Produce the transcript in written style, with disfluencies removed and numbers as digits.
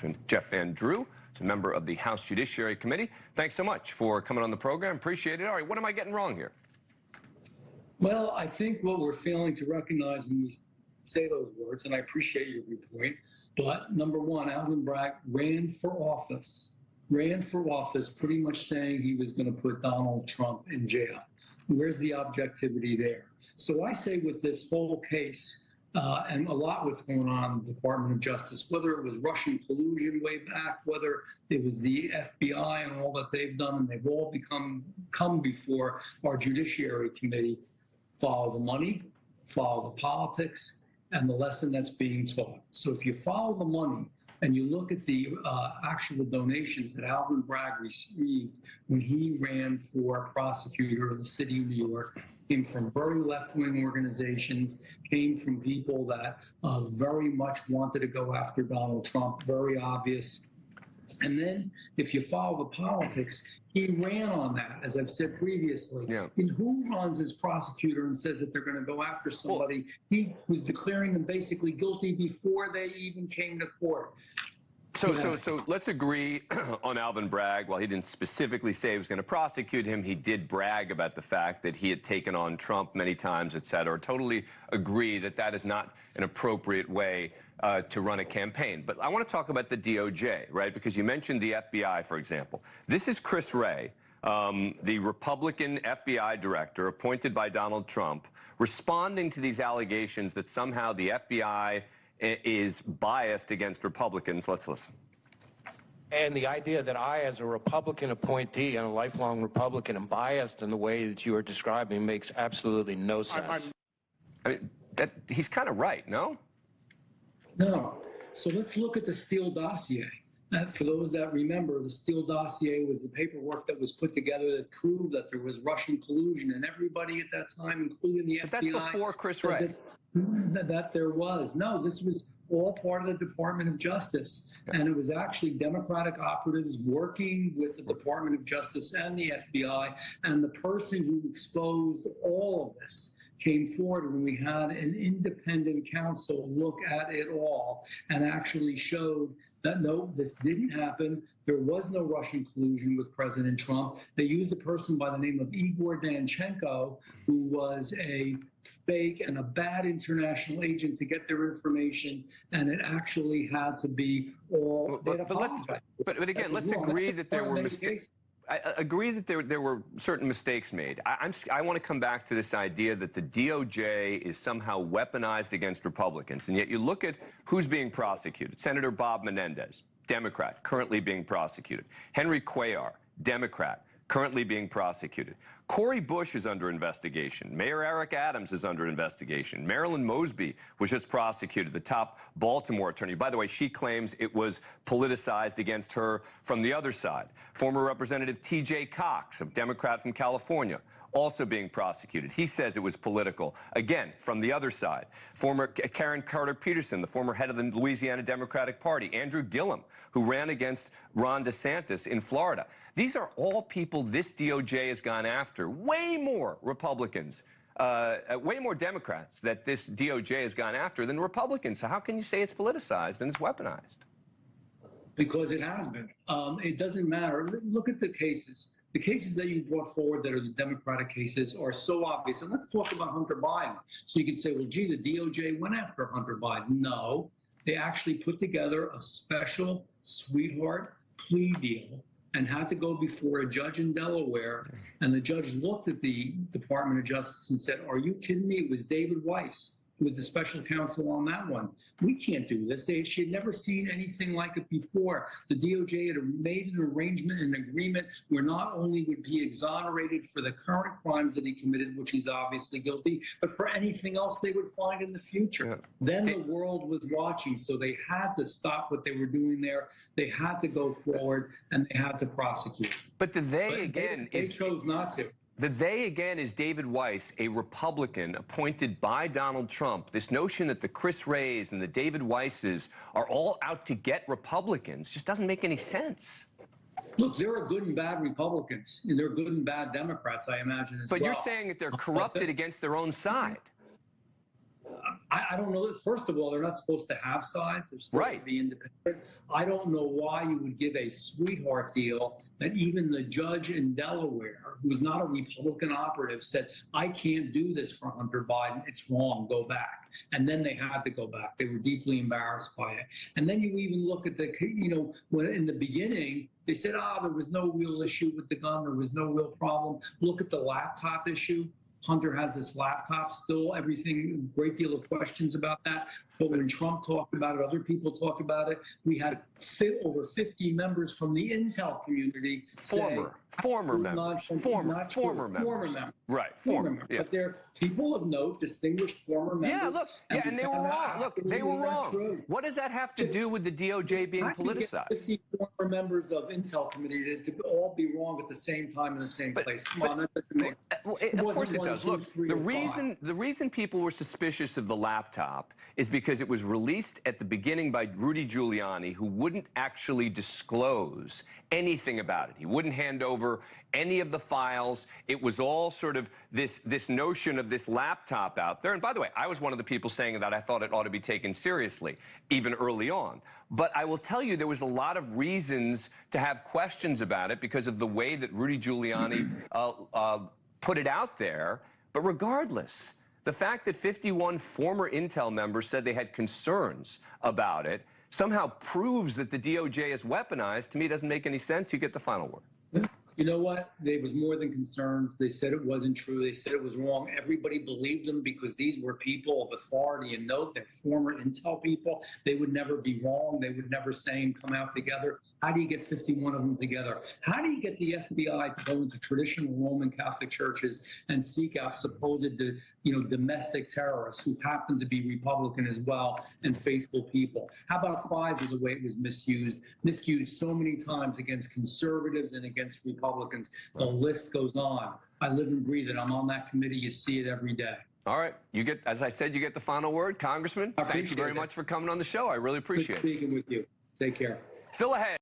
Congressman Jeff Van Drew, a member of the House Judiciary Committee. Thanks so much for coming on the program. Appreciate it. All right, what am I getting wrong here? Well, I think what we're failing to recognize when we say those words, and I appreciate your viewpoint, but number one, Alvin Bragg ran for office pretty much saying he was going to put Donald Trump in jail. Where's the objectivity there? So I say with this whole case, and a lot what's going on in the Department of Justice, whether it was Russian collusion way back, whether it was the FBI and all that they've done, and they've all come before our Judiciary Committee, follow the money, follow the politics, and the lesson that's being taught. So if you follow the money and you look at the actual donations that Alvin Bragg received when he ran for prosecutor in the city of New York, came from very left-wing organizations, came from people that very much wanted to go after Donald Trump, very obvious. And then if you follow the politics, he ran on that, as I've said previously. Yeah. And who runs as prosecutor and says that they're going to go after somebody? He was declaring them basically guilty before they even came to court. So let's agree on Alvin Bragg. While he didn't specifically say he was going to prosecute him, he did brag about the fact that he had taken on Trump many times, et cetera. Totally agree that that is not an appropriate way to run a campaign. But I want to talk about the DOJ, right? Because you mentioned the FBI, for example. This is Chris Wray, the Republican FBI director appointed by Donald Trump, responding to these allegations that somehow the FBI is biased against Republicans. Let's listen. And the idea that I, as a Republican appointee and a lifelong Republican, am biased in the way that you are describing makes absolutely no sense. I mean, he's kind of right, no? No. So let's look at the Steele dossier. For those that remember, the Steele dossier was the paperwork that was put together that proved that there was Russian collusion, and everybody at that time, including the FBI. That's before Chris Wray. That there was. No, this was all part of the Department of Justice. And it was actually Democratic operatives working with the Department of Justice and the FBI. And the person who exposed all of this came forward when we had an independent counsel look at it all and actually showed that, no, this didn't happen. There was no Russian collusion with President Trump. They used a person by the name of Igor Danchenko, who was a fake and a bad international agent to get their information, and it actually had to be all. But again, let's agree that there were mistakes. I agree that there were certain mistakes made. I want to come back to this idea that the DOJ is somehow weaponized against Republicans, and yet you look at who's being prosecuted. Senator Bob Menendez, Democrat, currently being prosecuted. Henry Cuellar, Democrat, currently being prosecuted. Cori Bush is under investigation. Mayor Eric Adams is under investigation. Marilyn Mosby was just prosecuted, the top Baltimore attorney. By the way, she claims it was politicized against her from the other side. Former Representative T.J. Cox, a Democrat from California, also being prosecuted. He says it was political, again, from the other side. Former Karen Carter-Peterson, the former head of the Louisiana Democratic Party. Andrew Gillum, who ran against Ron DeSantis in Florida. These are all people this DOJ has gone after. Way more Republicans, way more Democrats that this DOJ has gone after than Republicans. So how can you say it's politicized and it's weaponized? Because it has been. It doesn't matter. Look at the cases. The cases that you brought forward that are the Democratic cases are so obvious. And let's talk about Hunter Biden. So you can say, well, gee, the DOJ went after Hunter Biden. No, they actually put together a special sweetheart plea deal and had to go before a judge in Delaware. And the judge looked at the Department of Justice and said, are you kidding me? It was David Weiss who was the special counsel on that one. We can't do this. She had never seen anything like it before. The DOJ had made an arrangement, an agreement where not only would he be exonerated for the current crimes that he committed, which he's obviously guilty, but for anything else they would find in the future. Yeah. Then the world was watching, so they had to stop what they were doing there. They had to go forward, and they had to prosecute. But they chose not to. The they, again, is David Weiss, a Republican appointed by Donald Trump. This notion that the Chris Wrays and the David Weisses are all out to get Republicans just doesn't make any sense. Look, there are good and bad Republicans, and there are good and bad Democrats, I imagine, as well. But you're saying that they're corrupted against their own side. I don't know. First of all, they're not supposed to have sides. They're supposed to be independent. I don't know why you would give a sweetheart deal that even the judge in Delaware, who's not a Republican operative, said, I can't do this for Hunter Biden. It's wrong. Go back. And then they had to go back. They were deeply embarrassed by it. And then you even look at the, when in the beginning, they said, there was no real issue with the gun. There was no real problem. Look at the laptop issue. Hunter has this laptop still, everything, great deal of questions about that. But when Trump talked about it, other people talked about it. We had over 50 members from the Intel community former members. Right. Yeah. But they're people of note, distinguished former members. Yeah, look, and they were wrong. Look, they were wrong. What does that have to do with the DOJ being politicized? 50 former members of Intel committee to all be wrong at the same time in the same place. Come on, that doesn't make sense. Of course it does. Look, the reason people were suspicious of the laptop is because it was released at the beginning by Rudy Giuliani, who wouldn't actually disclose anything about it. He wouldn't hand over any of the files. It was all sort of this notion of this laptop out there. And by the way, I was one of the people saying that I thought it ought to be taken seriously, even early on. But I will tell you, there was a lot of reasons to have questions about it because of the way that Rudy Giuliani put it out there. But regardless, the fact that 51 former Intel members said they had concerns about it somehow proves that the DOJ is weaponized. To me, it doesn't make any sense. You get the final word. You know what? There was more than concerns. They said it wasn't true. They said it was wrong. Everybody believed them because these were people of authority and note. They're former Intel people. They would never be wrong. They would never say and come out together. How do you get 51 of them together? How do you get the FBI to go into traditional Roman Catholic churches and seek out supposed, domestic terrorists who happen to be Republican as well and faithful people? How about FISA, the way it was misused so many times against conservatives and against Republicans? The list goes on. I live and breathe it. I'm on that committee. You see it every day. All right. You get, as I said, you get the final word. Congressman, thank you very much for coming on the show. I really appreciate it. Good speaking with you. Take care. Still ahead.